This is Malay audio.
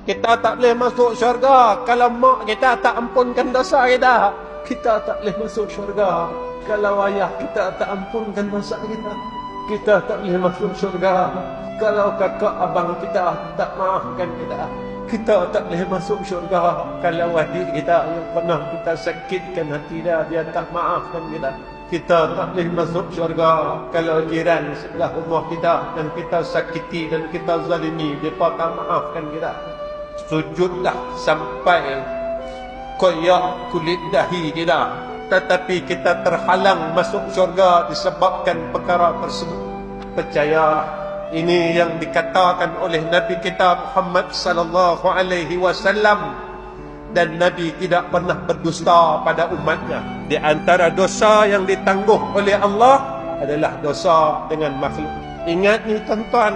Kita tak boleh masuk syurga kalau mak kita tak ampunkan dosa kita. Kita tak boleh masuk syurga kalau ayah kita tak ampunkan dosa kita. Kita tak boleh masuk syurga kalau kakak abang kita tak maafkan kita. Kita tak boleh masuk syurga kalau adik kita yang pernah kita sakitkan hati dia tak maafkan kita. Kita tak boleh masuk syurga kalau jiran sebelah rumah kita dan kita sakiti dan kita zalimi, mereka tak maafkan kita. Sujudlah sampai koyak kulit dahi kita, tetapi kita terhalang masuk syurga disebabkan perkara tersebut. Percaya, ini yang dikatakan oleh Nabi kita Muhammad sallallahu alaihi wasallam, dan Nabi tidak pernah berdusta pada umatnya. Di antara dosa yang ditangguh oleh Allah adalah dosa dengan makhluk. Ingat ni tuan-tuan,